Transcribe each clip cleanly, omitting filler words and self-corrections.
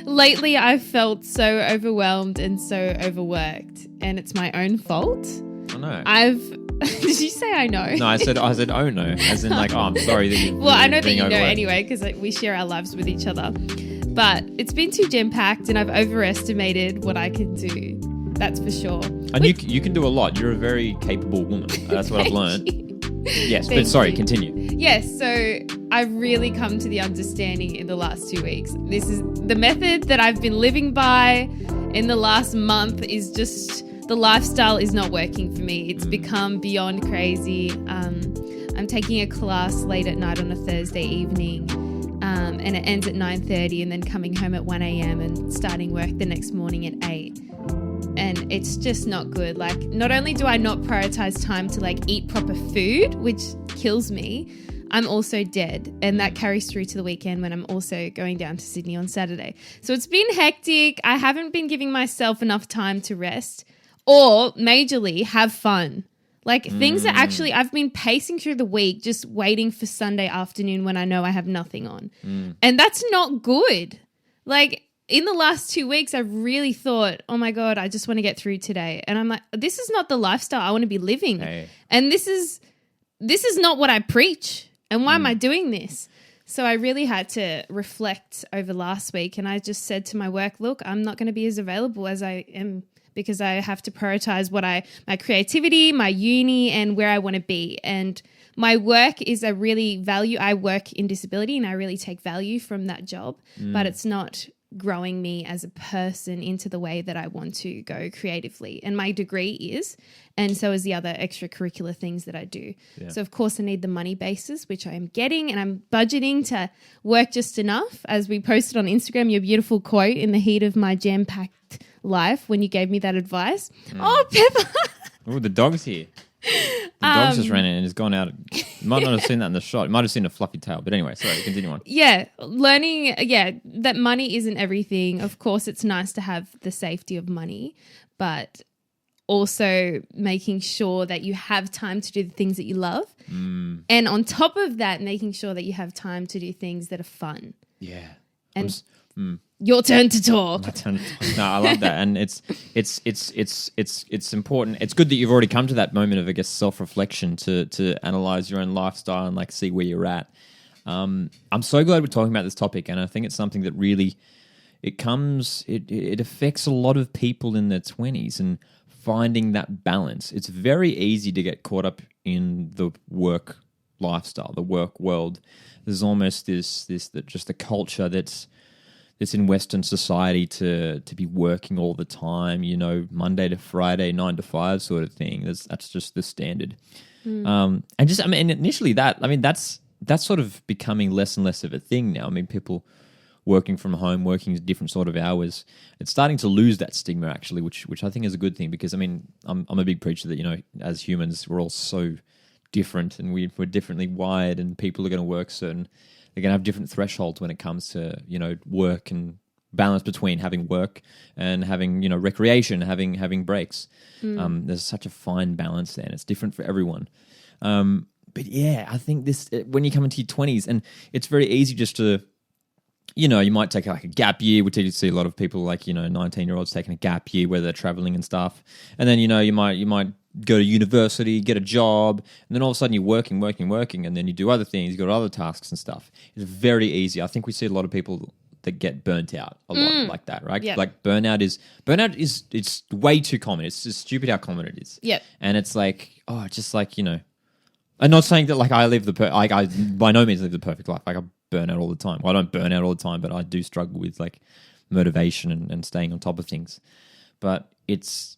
Lately, I've felt so overwhelmed and so overworked, and it's my own fault. I know. Did you say I know? No, I said oh no, as in like, oh, I'm sorry that you. Well, I know that you know overworked. anyway because we share our lives with each other. But it's been too jam-packed and I've overestimated what I can do. That's for sure. And you can do a lot. You're a very capable woman. That's what I've learned. Yes, but sorry, continue. Yes, so I've really come to the understanding in the last 2 weeks. This is the method that I've been living by in the last month is just, the lifestyle is not working for me. It's become beyond crazy. I'm taking a class late at night on a Thursday evening. And it ends at 9:30 and then coming home at 1 a.m. and starting work the next morning at 8. And it's just not good. Like, not only do I not prioritize time to like eat proper food, which kills me, I'm also dead. And that carries through to the weekend when I'm also going down to Sydney on Saturday. So it's been hectic. I haven't been giving myself enough time to rest or majorly have fun. Like things that actually I've been pacing through the week just waiting for Sunday afternoon when I know I have nothing on. And that's not good. Like in the last 2 weeks, I've really thought, oh my God, I just want to get through today. And I'm like, this is not the lifestyle I want to be living. Hey. And this is not what I preach. And why am I doing this? So I really had to reflect over last week. And I just said to my work, look, I'm not going to be as available as I am because I have to prioritize my creativity, my uni, and where I want to be. And my work is I work in disability and I really take value from that job, but it's not growing me as a person into the way that I want to go creatively. And my degree is, and so is the other extracurricular things that I do. Yeah. So of course I need the money basis, which I am getting, and I'm budgeting to work just enough. As we posted on Instagram, your beautiful quote in the heat of my jam-packed life when you gave me that advice. Oh, Pepper. Oh, the dog's here. The dog's just ran in and has gone out. You might not have seen that in the shot. You might have seen a fluffy tail. But anyway, sorry, continue on. Yeah, learning, that money isn't everything. Of course, it's nice to have the safety of money, but also making sure that you have time to do the things that you love. And on top of that, making sure that you have time to do things that are fun. Yeah. And your turn to talk. My turn to talk. No, I love that. And it's important. It's good that you've already come to that moment of, I guess, self-reflection to analyze your own lifestyle and like see where you're at. I'm so glad we're talking about this topic, and I think it's something that really it affects a lot of people in their 20s and finding that balance. It's very easy to get caught up in the work lifestyle, the work world. There's almost this just a culture that's in Western society to be working all the time, Monday to Friday, 9 to 5 sort of thing. That's just the standard. And initially that's sort of becoming less and less of a thing now. I mean, people working from home, working different sort of hours, it's starting to lose that stigma actually, which I think is a good thing because, I mean, I'm a big preacher that, as humans, we're all so different and we're differently wired, and people are going to work they're going to have different thresholds when it comes to, work and balance between having work and having, recreation, having breaks. There's such a fine balance there, and it's different for everyone. But yeah, I think when you come into your 20s, and it's very easy just to, you might take like a gap year. We see a lot of people like, 19-year-olds taking a gap year where they're traveling and stuff. And then, you might go to university, get a job, and then all of a sudden you're working, and then you do other things, you got other tasks and stuff. It's very easy. I think we see a lot of people that get burnt out a lot like that, right? Yep. Like burnout is it's way too common. It's just stupid how common it is. Yep. And it's like, just like, I'm not saying that like I by no means live the perfect life. Like I burn out all the time. Well, I don't burn out all the time, but I do struggle with like motivation and staying on top of things. But it's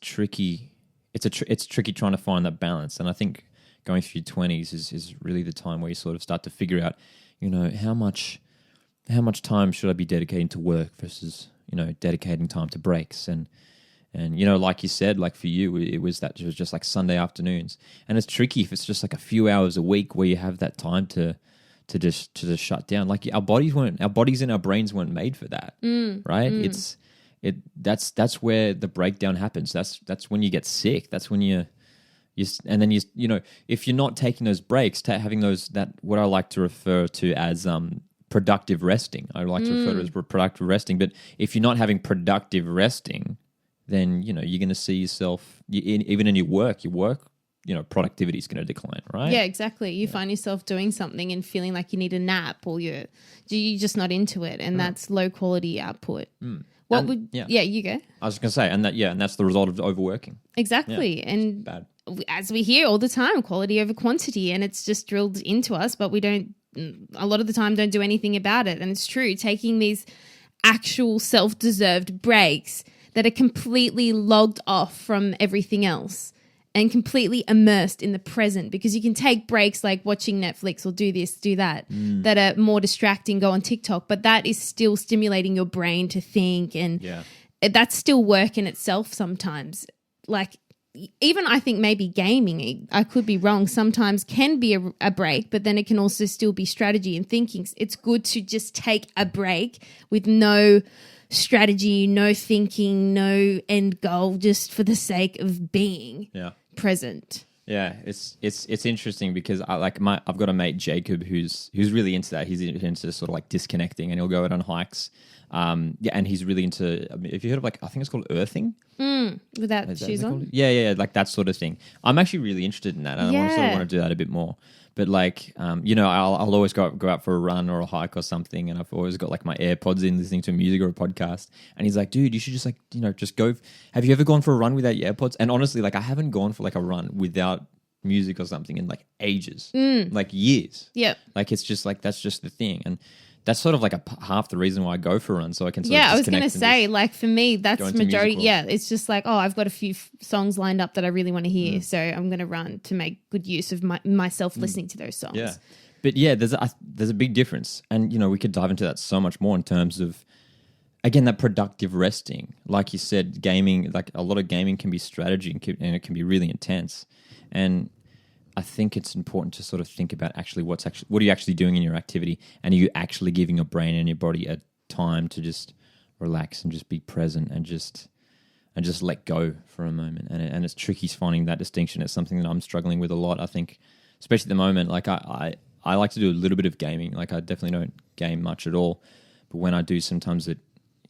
tricky. It's tricky trying to find that balance. And I think going through your 20s is really the time where you sort of start to figure out, how much time should I be dedicating to work versus, dedicating time to breaks. And like you said, like for you, it was just like Sunday afternoons. And it's tricky if it's just like a few hours a week where you have that time to just shut down. Like our bodies and our brains weren't made for that, right? That's where the breakdown happens. That's when you get sick. That's when and then if you're not taking those breaks, having that what I like to refer to as productive resting. I like to refer to it as productive resting. But if you're not having productive resting, then, you're going to see yourself, even in your work, productivity is going to decline, right? Yeah, exactly. You find yourself doing something and feeling like you need a nap, or you're just not into it, and that's low quality output. What you go. I was going to say, and that's the result of overworking. Exactly. Yeah, and bad. As we hear all the time, quality over quantity, and it's just drilled into us, but we don't, a lot of the time, don't do anything about it. And it's true, taking these actual self-deserved breaks that are completely logged off from everything else and completely immersed in the present, because you can take breaks like watching Netflix or do this, do that, that are more distracting, go on TikTok, but that is still stimulating your brain to think, and that's still work in itself sometimes. Like, even I think maybe gaming, I could be wrong, sometimes can be a break, but then it can also still be strategy and thinking. It's good to just take a break with no strategy, no thinking, no end goal, just for the sake of being present. Yeah, it's interesting because I've got a mate, Jacob, who's really into that. He's into sort of like disconnecting, and he'll go out on hikes. And he's really into. If you heard of I think it's called earthing. Without shoes on? Yeah, like that sort of thing. I'm actually really interested in that. And I sort of want to do that a bit more. But I'll always go out for a run or a hike or something, and I've always got like my AirPods in, listening to music or a podcast. And he's like, dude, you should just just go. Have you ever gone for a run without your AirPods? And honestly, I haven't gone for a run without music or something in ages, years. Yeah. It's just that's just the thing. And that's sort of half the reason why I go for a run, so I can sort of I was going to say, for me, that's majority. Yeah, it's just I've got a few songs lined up that I really want to hear, so I'm going to run to make good use of myself listening to those songs. Yeah, but there's a big difference, and we could dive into that so much more in terms of, again, that productive resting. Like you said, gaming, a lot of gaming can be strategy, and it can be really intense, and I think it's important to sort of think about what are you actually doing in your activity, and are you actually giving your brain and your body a time to just relax and just be present and just let go for a moment. And it's tricky finding that distinction. It's something that I'm struggling with a lot. I think, especially at the moment, I like to do a little bit of gaming. I definitely don't game much at all, but when I do, sometimes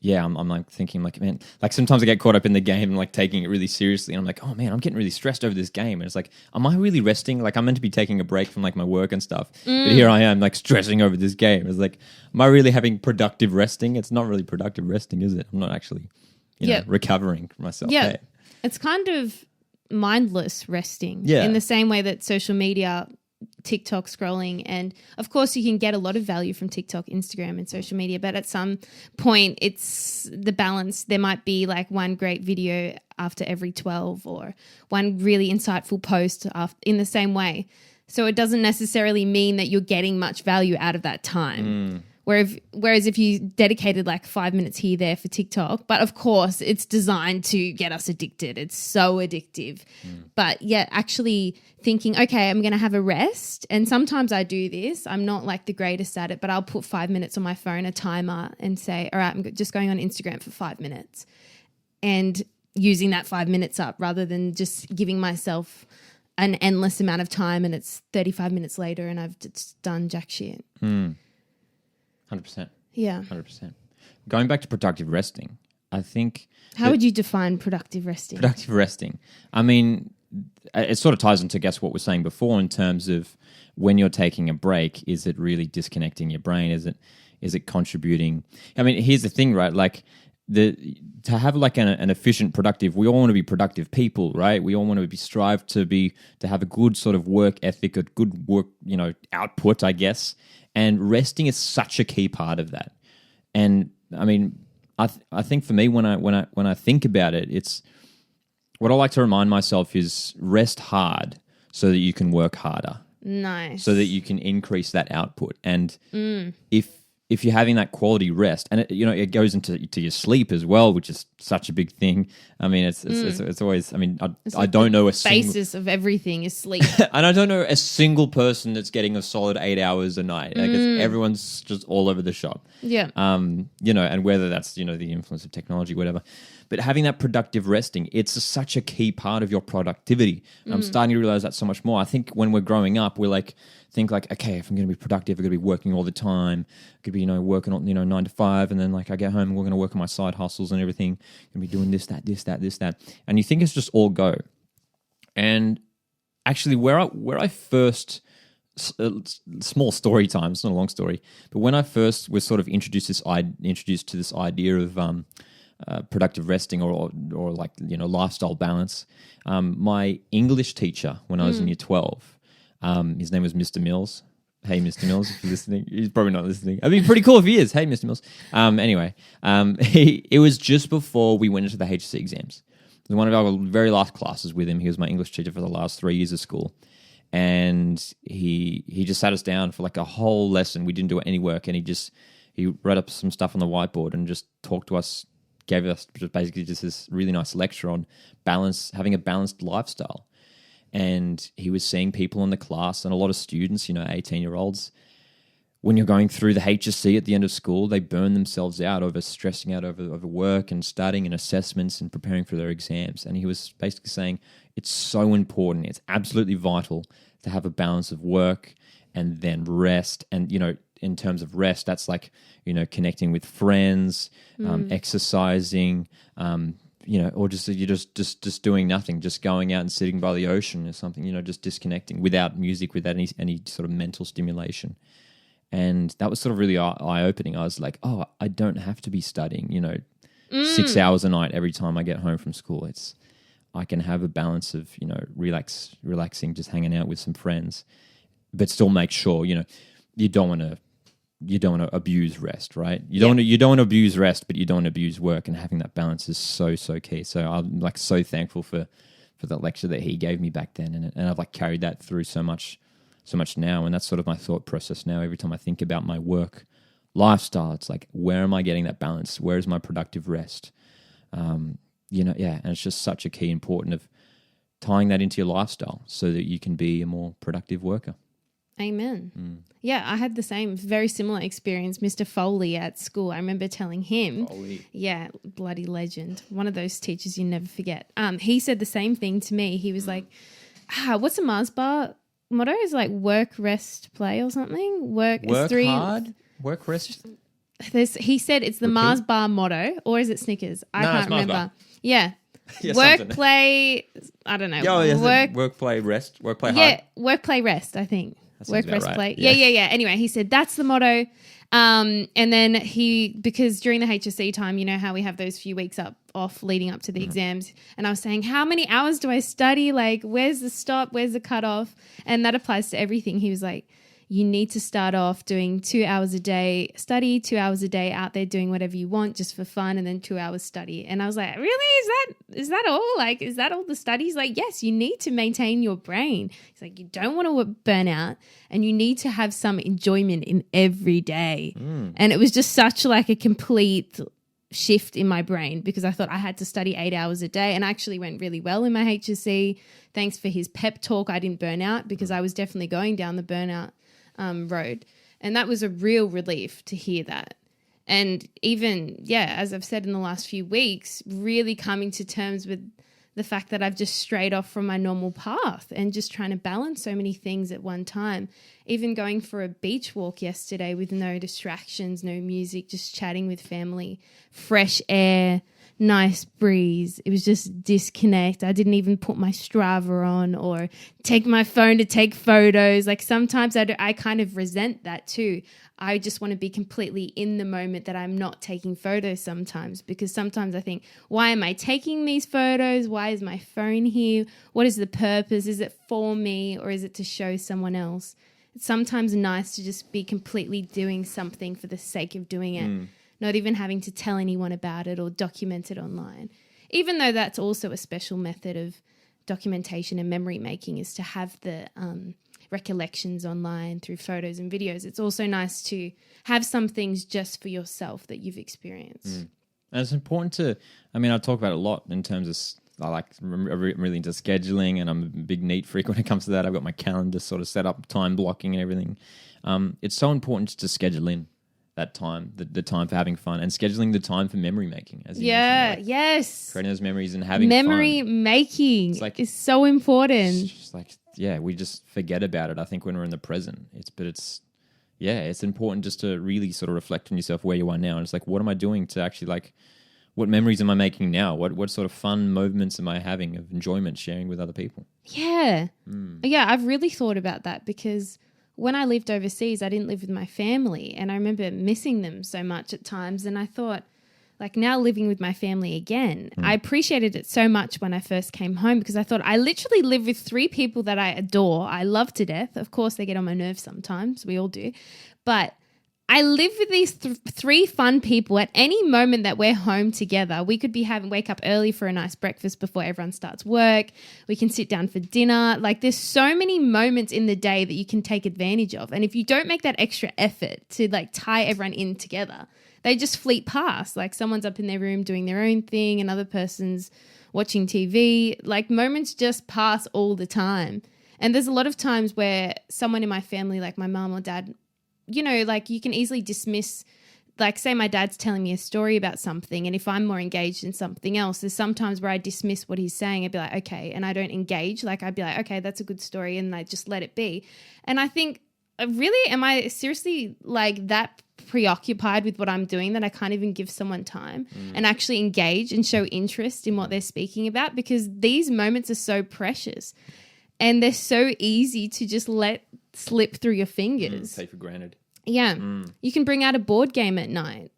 I'm thinking man, sometimes I get caught up in the game and taking it really seriously, and I'm like, oh man, I'm getting really stressed over this game, and it's am I really resting? I'm meant to be taking a break from my work and stuff, but here I am stressing over this game. It's am I really having productive resting? It's not really productive resting, is it? I'm not actually recovering myself. Yeah, it's kind of mindless resting in the same way that social media, TikTok scrolling, and of course you can get a lot of value from TikTok, Instagram and social media, but at some point it's the balance. There might be one great video after every 12, or one really insightful post in the same way. So it doesn't necessarily mean that you're getting much value out of that time. Whereas if you dedicated 5 minutes here, there for TikTok, but of course it's designed to get us addicted. It's so addictive. But actually thinking, okay, I'm going to have a rest. And sometimes I do this. I'm not the greatest at it, but I'll put 5 minutes on my phone, a timer, and say, all right, I'm just going on Instagram for 5 minutes, and using that 5 minutes up rather than just giving myself an endless amount of time and it's 35 minutes later and I've just done jack shit. 100%. Yeah. 100%. Going back to productive resting, I think... How would you define productive resting? Productive resting. I mean, it sort of ties into, I guess, what we were saying before in terms of when you're taking a break, is it really disconnecting your brain? Is it contributing? I mean, here's the thing, right? To have an efficient, productive, we all want to be productive people, right? We all want to strive to have a good sort of work ethic, a good work, output, I guess. And resting is such a key part of that. And I mean, I think for me, when I think about it, it's what I like to remind myself is rest hard so that you can work harder. Nice. So that you can increase that output. And if if you're having that quality rest, and it goes into your sleep as well, which is such a big thing. I mean, it's always. I mean, I don't know a basis of everything is sleep, and I don't know a single person that's getting a solid 8 hours a night. Like everyone's just all over the shop. Yeah. And whether that's the influence of technology, whatever. But having that productive resting, it's such a key part of your productivity. I'm starting to realize that so much more. I think when we're growing up, think like, okay, if I'm going to be productive, I'm going to be working all the time. I could be, working on, 9 to 5, and then like I get home and we're going to work on my side hustles and everything. Going to be doing this, that. And you think it's just all go. And actually where I first, small story time, it's not a long story, but when I first was sort of introduced to this idea of productive resting or like, lifestyle balance, my English teacher when I was in year 12, his name was Mr. Mills. Hey, Mr. Mills, if you're listening. He's probably not listening. I mean, pretty cool if he is. Hey, Mr. Mills. Anyway, it was just before we went into the HSC exams. It was one of our very last classes with him. He was my English teacher for the last 3 years of school. And he just sat us down for like a whole lesson. We didn't do any work. And he wrote up some stuff on the whiteboard and just talked to us, gave us basically just this really nice lecture on having a balanced lifestyle. And he was seeing people in the class and a lot of students, 18-year-olds, when you're going through the HSC at the end of school, they burn themselves out over stressing out over work and studying and assessments and preparing for their exams. And he was basically saying it's so important. It's absolutely vital to have a balance of work and then rest. And, in terms of rest, that's like, connecting with friends, exercising, or you're just doing nothing, just going out and sitting by the ocean or something, just disconnecting without music, without any sort of mental stimulation. And that was sort of really eye-opening. I was like, oh, I don't have to be studying, 6 hours a night every time I get home from school. I can have a balance of, relaxing, just hanging out with some friends, but still make sure, you don't want to abuse rest, right? You don't want to abuse rest, but you don't want to abuse work, and having that balance is so key. So I'm like so thankful for that lecture that he gave me back then, and I've like carried that through so much now, and that's sort of my thought process now. Every time I think about my work lifestyle, it's like, where am I getting that balance? Where is my productive rest? And it's just such a key important of tying that into your lifestyle so that you can be a more productive worker. Amen. Yeah, I had the same very similar experience. Mr. Foley at school, I remember telling him, yeah, bloody legend, one of those teachers you never forget. He said the same thing to me. He was like, what's a Mars bar motto? Is like work, rest, play or something? Work hard, work, rest. He said it's the Repeat. Mars bar motto, or is it Snickers? I can't remember. Bar. Yeah. Yeah, work, something. play, I don't know. Work, play, rest. Work, play, hard. Yeah, work, play, rest, I think. Work, rest, right. play. Yeah. Anyway, he said that's the motto. And then because during the HSC time, you know how we have those few weeks off leading up to the exams. And I was saying, how many hours do I study? Like, where's the stop? Where's the cutoff? And that applies to everything. He was like, you need to start off doing 2 hours a day study, 2 hours a day out there doing whatever you want just for fun, and then 2 hours study. And I was like, really? Is that all? Like, is that all the studies? Like, yes, you need to maintain your brain. He's like, you don't want to burn out, and you need to have some enjoyment in every day. And it was just such like a complete shift in my brain, because I thought I had to study 8 hours a day, and I actually went really well in my HSC. Thanks for his pep talk, I didn't burn out, because I was definitely going down the burnout road. And that was a real relief to hear that. And even, as I've said in the last few weeks, really coming to terms with the fact that I've just strayed off from my normal path and just trying to balance so many things at one time. Even going for a beach walk yesterday with no distractions, no music, just chatting with family, fresh air, nice breeze. It was just disconnect. I didn't even put my Strava on or take my phone to take photos. Like sometimes I kind of resent that too. I just want to be completely in the moment, that I'm not taking photos sometimes, because sometimes I think, why am I taking these photos? Why is my phone here? What is the purpose? Is it for me, or is it to show someone else? It's sometimes nice to just be completely doing something for the sake of doing it. Not even having to tell anyone about it or document it online. Even though that's also a special method of documentation and memory making, is to have the recollections online, through photos and videos. It's also nice to have some things just for yourself that you've experienced. And it's important to, I talk about it a lot in terms of, I'm really into scheduling, and I'm a big neat freak when it comes to that. I've got my calendar sort of set up, time blocking and everything. It's so important to schedule in that time, the time for having fun, and scheduling the time for memory making. As you mentioned, yes. creating those memories and having memory fun. making is so important. It's just like, we just forget about it, I think, when we're in the present. It's important just to really sort of reflect on yourself, where you are now. And it's like, what am I doing to actually what memories am I making now? What sort of fun moments am I having of enjoyment sharing with other people? Yeah. Yeah, I've really thought about that, because when I lived overseas, I didn't live with my family, and I remember missing them so much at times. And I thought, now living with my family again, I appreciated it so much when I first came home, because I thought I literally live with 3 people that I adore. I love to death. Of course, they get on my nerves sometimes. We all do. But I live with these 3 fun people. At any moment that we're home together, we could be wake up early for a nice breakfast before everyone starts work. We can sit down for dinner. There's so many moments in the day that you can take advantage of. And if you don't make that extra effort to tie everyone in together, they just fleet past. Someone's up in their room doing their own thing, another person's watching TV. Moments just pass all the time. And there's a lot of times where someone in my family, like my mom or dad, you can easily dismiss, say my dad's telling me a story about something, and if I'm more engaged in something else, there's sometimes where I dismiss what he's saying. I'd be like, okay, and I don't engage. I'd be like, okay, that's a good story, and I just let it be. And I think, really, am I seriously that preoccupied with what I'm doing that I can't even give someone time and actually engage and show interest in what they're speaking about? Because these moments are so precious, and they're so easy to just let slip through your fingers. Take for granted. Yeah. You can bring out a board game at night.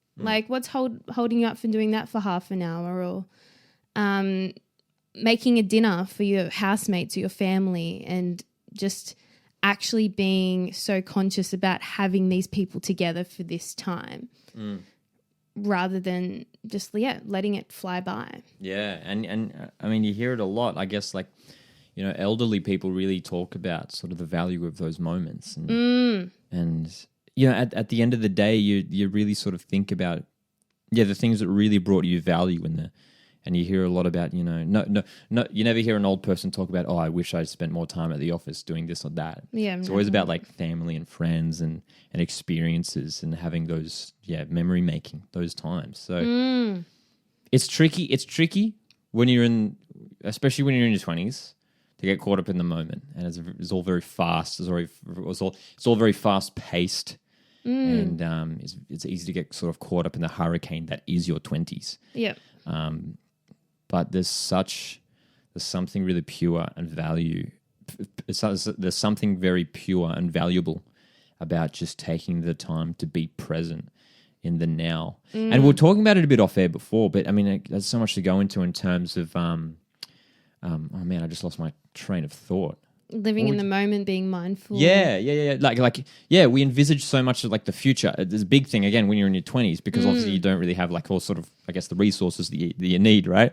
What's holding you up from doing that for half an hour? Or making a dinner for your housemates or your family, and just actually being so conscious about having these people together for this time rather than just, letting it fly by. Yeah. And you hear it a lot, I guess, elderly people really talk about sort of the value of those moments. And at the end of the day, you really sort of think about, the things that really brought you value and you hear a lot about, you never hear an old person talk about, I wish I spent more time at the office doing this or that. Yeah. It's always about family and friends and experiences and having those, memory making those times. So it's tricky. It's tricky especially when you're in your 20s, to get caught up in the moment, and it's all very fast. It's all very fast paced, and it's easy to get sort of caught up in the hurricane that is your 20s. Yeah. But there's something really pure and there's something very pure and valuable about just taking the time to be present in the now. And we were talking about it a bit off air before, but there's so much to go into in terms of I just lost my train of thought. Living in the moment, being mindful. Yeah. We envisage so much of the future. There's a big thing again when you're in your 20s, because obviously you don't really have all sort of, I guess, the resources that you need, right?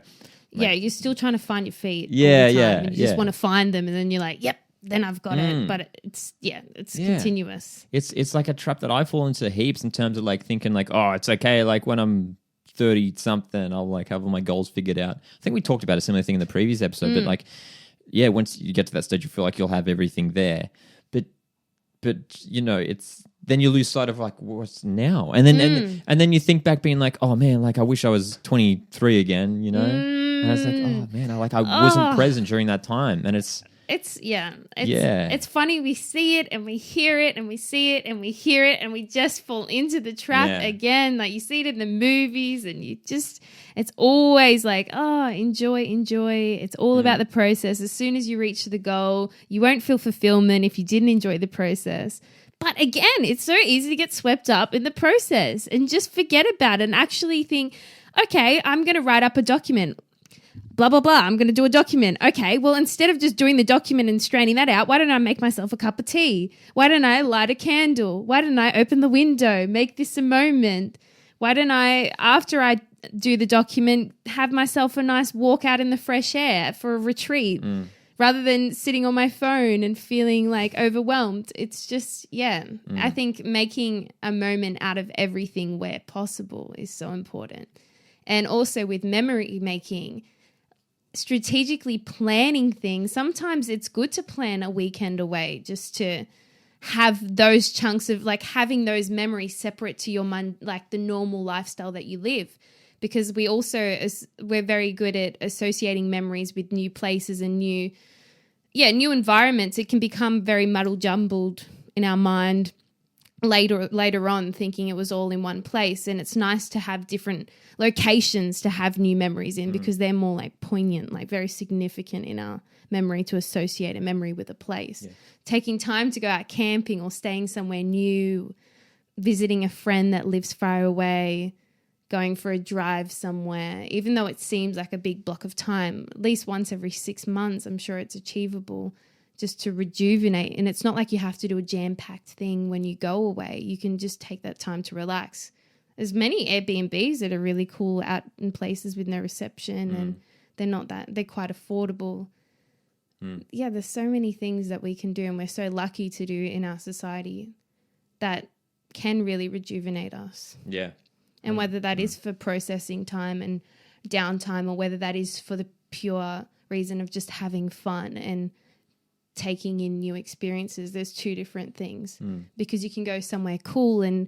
You're still trying to find your feet. Yeah, all the time, yeah. and you just want to find them, and then you're like, yep, then I've got it. But it's continuous. It's like a trap that I fall into heaps in terms of thinking it's okay. When I'm 30 something, I'll have all my goals figured out. I think we talked about a similar thing in the previous episode, but once you get to that stage, you feel like you'll have everything there. But it's then you lose sight of what's now, and then you think back, being oh man, I wish I was 23 again, and it's oh man, I wasn't present during that time, and it's funny. We see it and we hear it and we see it and we hear it, and we just fall into the trap again. You see it in the movies, and it's always enjoy. It's all about the process. As soon as you reach the goal, you won't feel fulfillment if you didn't enjoy the process. But again, it's so easy to get swept up in the process and just forget about it and actually think, okay, I'm going to write up a document. Blah, blah, blah. I'm going to do a document. Okay, well, instead of just doing the document and straining that out, why don't I make myself a cup of tea? Why don't I light a candle? Why don't I open the window, make this a moment? Why don't I, after I do the document, have myself a nice walk out in the fresh air for a retreat rather than sitting on my phone and feeling like overwhelmed. It's just, I think making a moment out of everything where possible is so important. And also with memory making, strategically planning things. Sometimes it's good to plan a weekend away just to have those chunks of like having those memories separate to your like the normal lifestyle that you live. Because we're very good at associating memories with new places and new environments. It can become very muddle jumbled in our mind later on, thinking it was all in one place. And it's nice to have different locations to have new memories in because they're more like poignant, like very significant in our memory to associate a memory with a place. Yeah. Taking time to go out camping or staying somewhere new, visiting a friend that lives far away, going for a drive somewhere, even though it seems like a big block of time, at least once every 6 months, I'm sure it's achievable just to rejuvenate. And it's not like you have to do a jam-packed thing when you go away. You can just take that time to relax. There's many Airbnbs that are really cool out in places with no reception and they're quite affordable. Yeah, there's so many things that we can do and we're so lucky to do in our society that can really rejuvenate us. Yeah. And whether that is for processing time and downtime or whether that is for the pure reason of just having fun and taking in new experiences, there's two different things. Because you can go somewhere cool and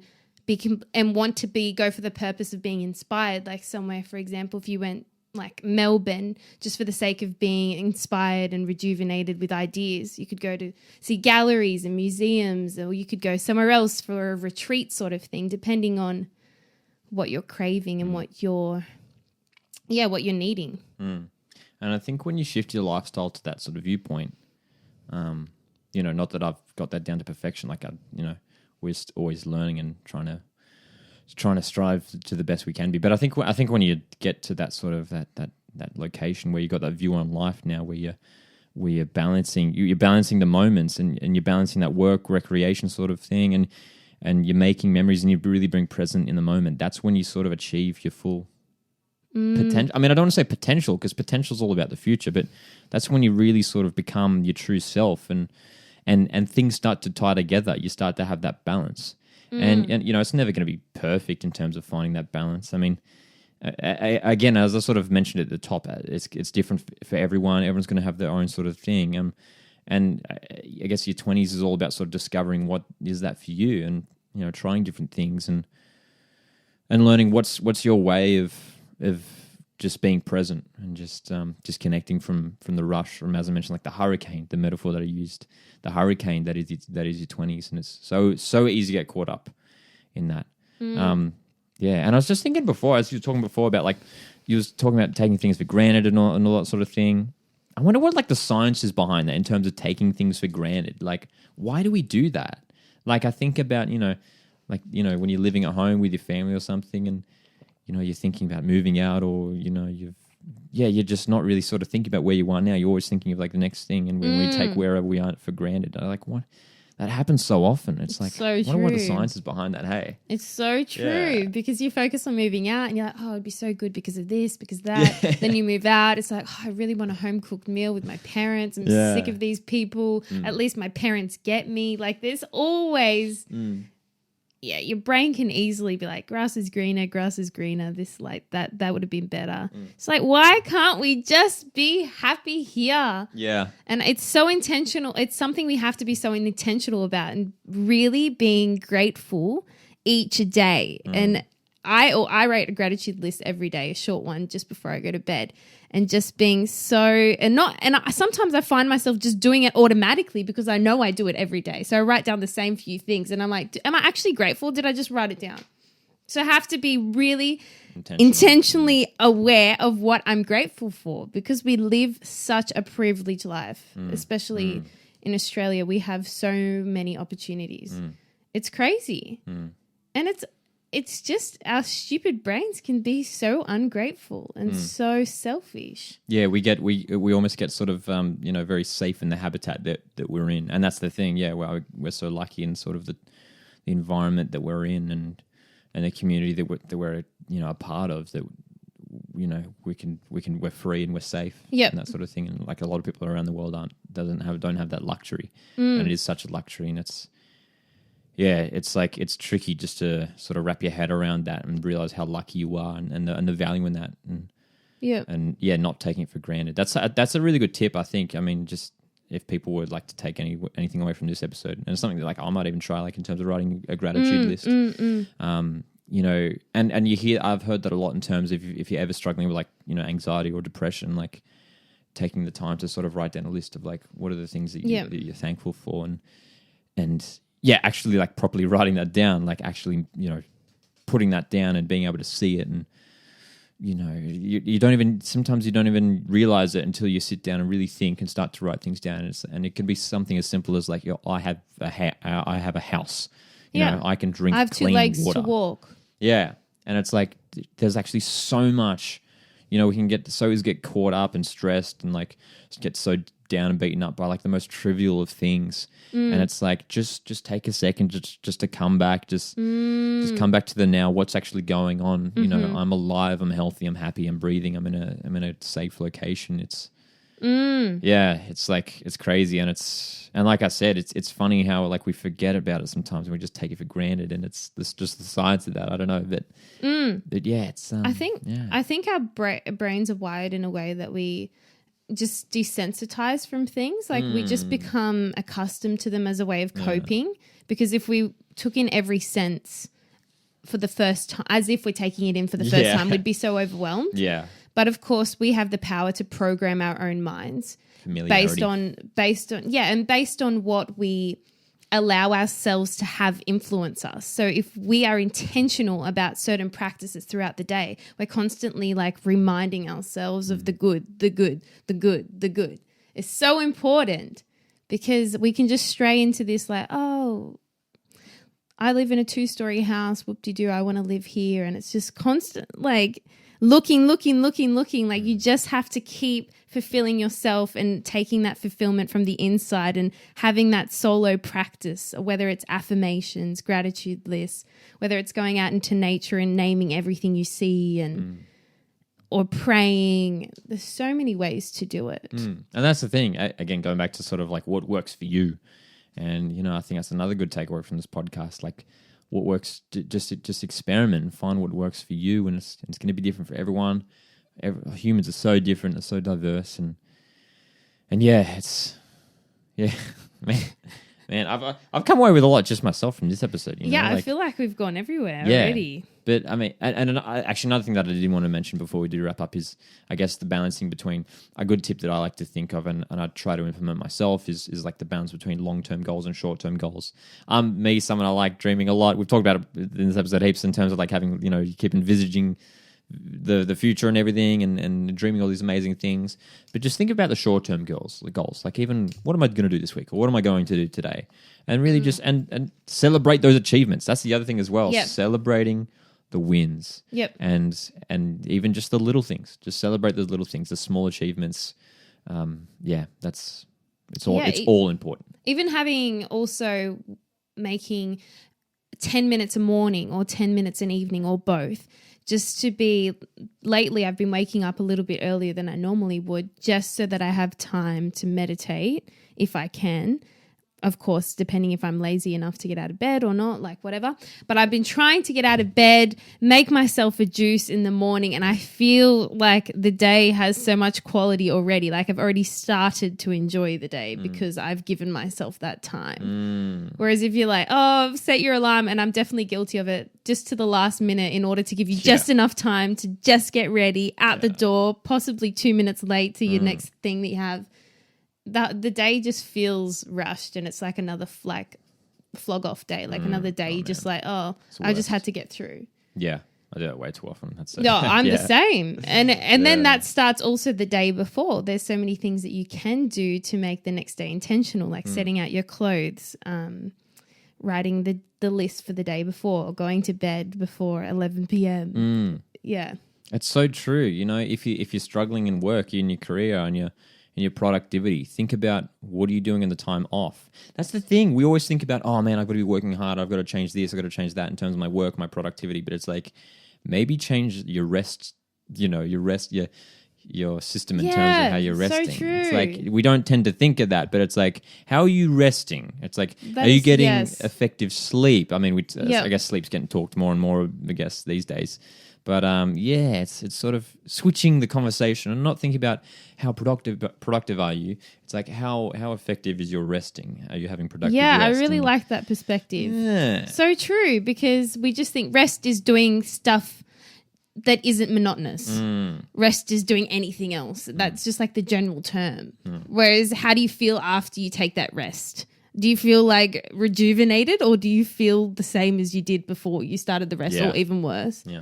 want to go for the purpose of being inspired, like somewhere, for example, if you went like Melbourne just for the sake of being inspired and rejuvenated with ideas, you could go to see galleries and museums, or you could go somewhere else for a retreat sort of thing, depending on what you're craving and what you're needing. And I think when you shift your lifestyle to that sort of viewpoint, not that I've got that down to perfection, like we're always learning and trying to strive to the best we can be. But I think when you get to that sort of that location where you got that view on life now, where you're balancing the moments and you're balancing that work recreation sort of thing, and you're making memories and you really being present in the moment, that's when you sort of achieve your full potential. I mean, I don't want to say potential because potential is all about the future, but that's when you really sort of become your true self and things start to tie together. You start to have that balance. And it's never going to be perfect in terms of finding that balance. I mean, again, as I sort of mentioned at the top, it's different for everyone. Everyone's going to have their own sort of thing. And I guess your 20s is all about sort of discovering what is that for you, and trying different things and learning what's your way of just being present and just connecting from the rush, from, as I mentioned, like the hurricane, the metaphor that I used, the hurricane that is your 20s, and it's so easy to get caught up in that. And I was just thinking before, as you were talking before about, like, you was talking about taking things for granted and all that sort of thing. I wonder what, like, the science is behind that in terms of taking things for granted. Like, why do we do that? Like, I think about, when you're living at home with your family or something, and you're thinking about moving out, or you're just not really sort of thinking about where you are now. You're always thinking of, like, the next thing, and when we take wherever we are for granted, I'm like, what? That happens so often. It's like, so I wonder true. what the science is behind that. Hey, it's so true because you focus on moving out and you're like, oh, it'd be so good because of this, because of that. Then you move out. It's like, oh, I really want a home cooked meal with my parents. I'm sick of these people. At least my parents get me. Like, there's always, your brain can easily be like, grass is greener. This, like, that would have been better. It's like, why can't we just be happy here? Yeah. And it's so intentional. It's something we have to be so intentional about, and really being grateful each day. And I write a gratitude list every day, a short one, just before I go to bed, and just being sometimes I find myself just doing it automatically because I know I do it every day. So I write down the same few things and I'm like, am I actually grateful? Did I just write it down? So I have to be really intentionally aware of what I'm grateful for, because we live such a privileged life, especially in Australia. We have so many opportunities. It's crazy. And it's just our stupid brains can be so ungrateful and so selfish. Yeah, we almost get sort of very safe in the habitat that we're in, and that's the thing. Yeah, we're so lucky in sort of the environment that we're in and the community that we're a part of, that we're free and we're safe, Yep. and that sort of thing. And like a lot of people around the world don't have that luxury, and it is such a luxury, and it's like it's tricky just to sort of wrap your head around that and realize how lucky you are, and the value in that, and not taking it for granted. That's a really good tip, I think. I mean, just if people would like to take anything away from this episode, and it's something that like I might even try, like in terms of writing a gratitude list. And you hear, I've heard that a lot in terms of if you're ever struggling with like, anxiety or depression, like taking the time to sort of write down a list of like, what are the things that you're thankful for, and actually like properly writing that down, like actually, putting that down and being able to see it. And, sometimes you don't even realize it until you sit down and really think and start to write things down. And it can be something as simple as like, I have a house. I can drink clean water. I have 2 legs to walk. Yeah. And it's like, there's actually so much, we can get caught up and stressed and like get so down and beaten up by like the most trivial of things. And it's like, just take a second just to come back, just come back to the now, what's actually going on. I'm alive, I'm healthy, I'm happy, I'm breathing, I'm in a safe location. It's it's like, it's crazy. And like I said, it's funny how like we forget about it sometimes and we just take it for granted, and it's just the science of that. I don't know, but it's I think our brains are wired in a way that we just desensitize from things. Like we just become accustomed to them as a way of coping, because if we took in every sense for the first time, as if we're taking it in for the first time, we'd be so overwhelmed. Yeah. But of course, we have the power to program our own minds based on what we allow ourselves to have influence us. So if we are intentional about certain practices throughout the day, we're constantly like reminding ourselves of the good, the good, the good, the good. It's so important, because we can just stray into this like, oh, I live in a 2-story house, whoop-de-doo, I want to live here. And it's just constant like looking. Like you just have to keep fulfilling yourself and taking that fulfillment from the inside and having that solo practice, whether it's affirmations, gratitude lists, whether it's going out into nature and naming everything you see, and or praying. There's so many ways to do it. And that's the thing. Again, going back to sort of like what works for you. And, I think that's another good takeaway from this podcast. Like, what works, just experiment and find what works for you, and it's going to be different for everyone. Humans are so different, they're so diverse, and man, I've come away with a lot just myself from this episode. I feel like we've gone everywhere already. But I mean, and actually another thing that I didn't want to mention before we do wrap up is, I guess, the balancing between a good tip that I like to think of and I try to implement myself is like the balance between long-term goals and short-term goals. Someone I like dreaming a lot. We've talked about it in this episode heaps in terms of like having, you keep envisaging the future and everything and dreaming all these amazing things. But just think about the short-term goals. Like even, what am I going to do this week? Or what am I going to do today? And really just, and celebrate those achievements. That's the other thing as well. Yep. Celebrating the wins. Yep. And even just the little things. Just celebrate those little things, the small achievements. It's all important. Even having also making 10 minutes a morning or 10 minutes an evening or both, just to be, lately I've been waking up a little bit earlier than I normally would, just so that I have time to meditate if I can. Of course, depending if I'm lazy enough to get out of bed or not, like whatever. But I've been trying to get out of bed, make myself a juice in the morning, and I feel like the day has so much quality already. Like I've already started to enjoy the day because I've given myself that time. Whereas if you're like, oh, set your alarm, and I'm definitely guilty of it, just to the last minute in order to give you just enough time to just get ready, out the door, possibly 2 minutes late to your next thing that you have. The day just feels rushed, and it's like another flog off day, like another day. You just like, I just had to get through. Yeah, I do that way too often. I'm the same, and then that starts also the day before. There's so many things that you can do to make the next day intentional, like setting out your clothes, writing the list for the day before, or going to bed before 11 p.m. Yeah, it's so true. If you're struggling in work, in your career, and your productivity, think about what are you doing in the time off. That's the thing. We always think about, oh man, I've got to be working hard. I've got to change this. I've got to change that in terms of my work, my productivity. But it's like, maybe change your rest your system in terms of how you're resting. So true. It's like we don't tend to think of that, but it's like, how are you resting? It's like, are you getting effective sleep? I mean, I guess sleep's getting talked more and more, I guess, these days. But it's sort of switching the conversation and not thinking about how productive are you. It's like how effective is your resting? Are you having productive rest? I really like that perspective. Yeah. So true, because we just think rest is doing stuff that isn't monotonous. Rest is doing anything else. That's just like the general term. Whereas how do you feel after you take that rest? Do you feel like rejuvenated, or do you feel the same as you did before you started the rest, or even worse? Yeah.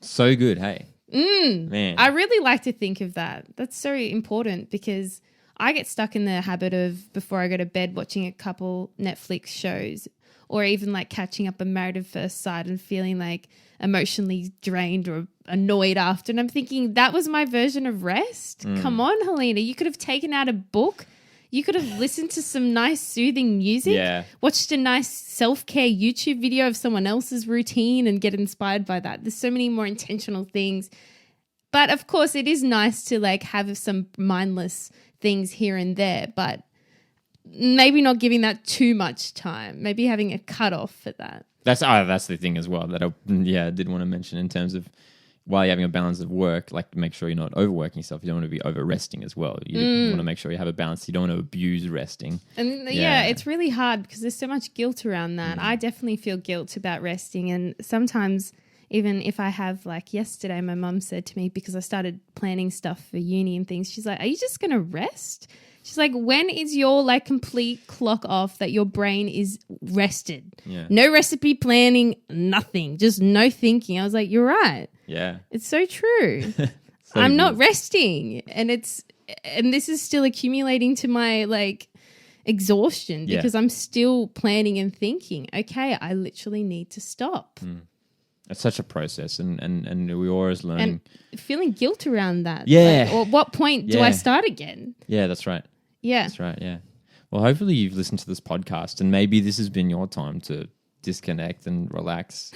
So good, hey. Man. I really like to think of that. That's so important, because I get stuck in the habit of, before I go to bed, watching a couple Netflix shows, or even like catching up on Married at First Sight and feeling like emotionally drained or annoyed after. And I'm thinking, that was my version of rest? Come on, Helena. You could have taken out a book. You could have listened to some nice soothing music, watched a nice self-care YouTube video of someone else's routine and get inspired by that. There's so many more intentional things. But of course, it is nice to like have some mindless things here and there, but maybe not giving that too much time, maybe having a cutoff for that. That's the thing as well that I did want to mention in terms of, while you're having a balance of work, like make sure you're not overworking yourself. You don't want to be over resting as well. You want to make sure you have a balance. You don't want to abuse resting. And it's really hard because there's so much guilt around that. I definitely feel guilt about resting. And sometimes even if I have, like yesterday, my mum said to me, because I started planning stuff for uni and things, she's like, are you just going to rest? She's like, when is your like complete clock off that your brain is rested? Yeah. No recipe planning, nothing, just no thinking. I was like, you're right. Yeah. It's so true. I'm not resting. And this is still accumulating to my like exhaustion, because I'm still planning and thinking, okay, I literally need to stop. It's such a process, and we're always learning. And feeling guilt around that. Yeah. Like, or at what point do I start again? Yeah, that's right. Yeah. That's right, yeah. Well, hopefully you've listened to this podcast, and maybe this has been your time to disconnect and relax.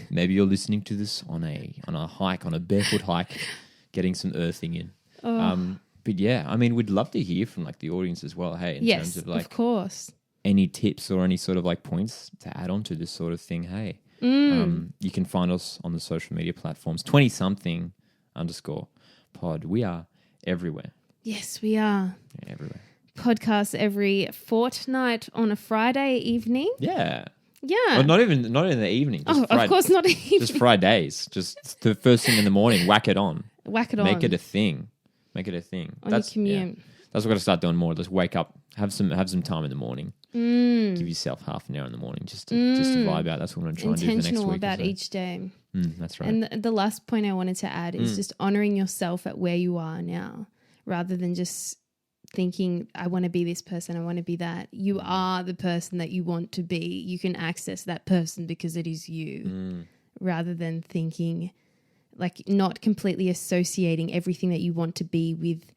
Maybe you're listening to this on a hike, on a barefoot hike, getting some earthing in. But yeah, I mean, we'd love to hear from like the audience as well. Hey, in terms of like, of course, any tips or any sort of like points to add on to this sort of thing. Hey, you can find us on the social media platforms, 20something _pod. We are everywhere. Yes, we are. Yeah, everywhere. Podcasts every fortnight on a Friday evening. Yeah. Yeah. Well, not even in the evening. Just of course not evening. Just Fridays. Just the first thing in the morning. Whack it on. Whack it on. Make it a thing. Make it a thing. On your commute. Yeah. That's what we've got to start doing more. Just wake up, have some time in the morning. Give yourself half an hour in the morning just to vibe out. That's what I'm trying to do for next week. Intentional about each day. That's right. And the last point I wanted to add is just honoring yourself at where you are now, rather than just thinking, I want to be this person, I want to be that. You are the person that you want to be. You can access that person because it is you, rather than thinking, like, not completely associating everything that you want to be with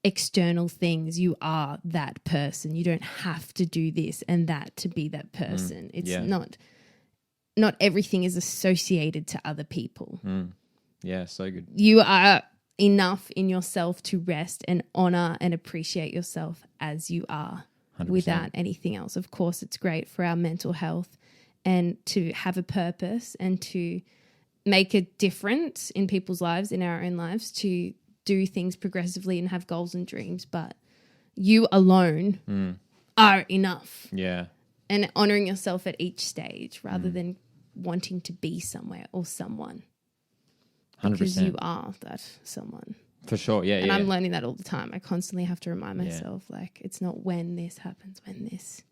external things. You are that person. You don't have to do this and that to be that person. It's not everything is associated to other people. Yeah, so good. You are enough in yourself to rest and honor and appreciate yourself as you are 100%. Without anything else. Of course, it's great for our mental health and to have a purpose and to make a difference in people's lives, in our own lives, to do things progressively and have goals and dreams. But you alone are enough. Yeah. And honoring yourself at each stage rather than wanting to be somewhere or someone. 100%. Because you are that someone. For sure, yeah. And I'm learning that all the time. I constantly have to remind myself, like, it's not when this happens, when this.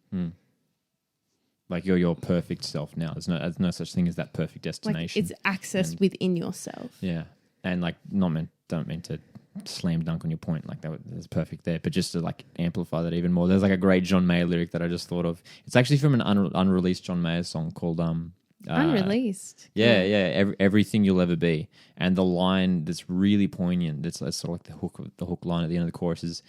Like you're your perfect self now. There's no such thing as that perfect destination. Like it's accessed within yourself. Yeah. And like don't mean to slam dunk on your point, like that's perfect there, but just to like amplify that even more. There's like a great John Mayer lyric that I just thought of. It's actually from an unreleased John Mayer song called Unreleased. Everything you'll ever be. And the line that's really poignant, that's sort of like the hook line at the end of the chorus is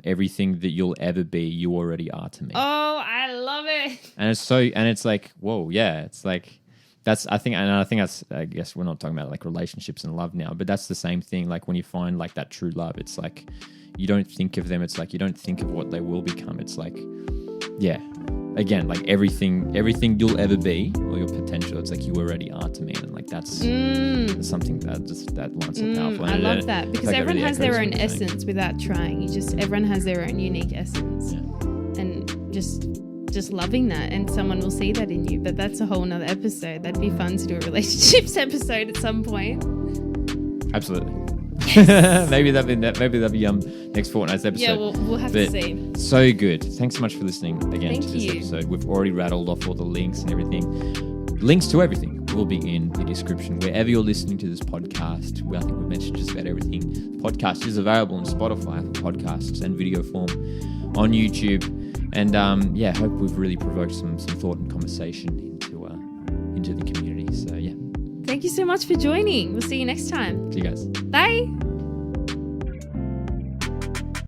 everything that you'll ever be, you already are to me. Oh, I love it. And it's like, whoa, yeah, it's like I guess we're not talking about like relationships and love now, but that's the same thing. Like when you find like that true love, it's like you don't think of them. It's like you don't think of what they will become. It's like, yeah, again, like everything you'll ever be or your potential, it's like you already are to me. And like that's something that line's so powerful. I love that because everyone has their own essence without trying. Everyone has their own unique essence, and just loving that, and someone will see that in you. But that's a whole nother episode. That'd be fun to do a relationships episode at some point. Absolutely. maybe that'll be next fortnight's episode. Yeah, we'll have to see. So good. Thanks so much for listening again Thank to this you. episode. We've already rattled off all the links and everything. Links to everything will be in the description wherever you're listening to this podcast. I think we've mentioned just about everything. The podcast is available on Spotify, Apple Podcasts, and video form on YouTube. And hope we've really provoked some thought and conversation into the community. So yeah. Thank you so much for joining. We'll see you next time. See you guys. Bye.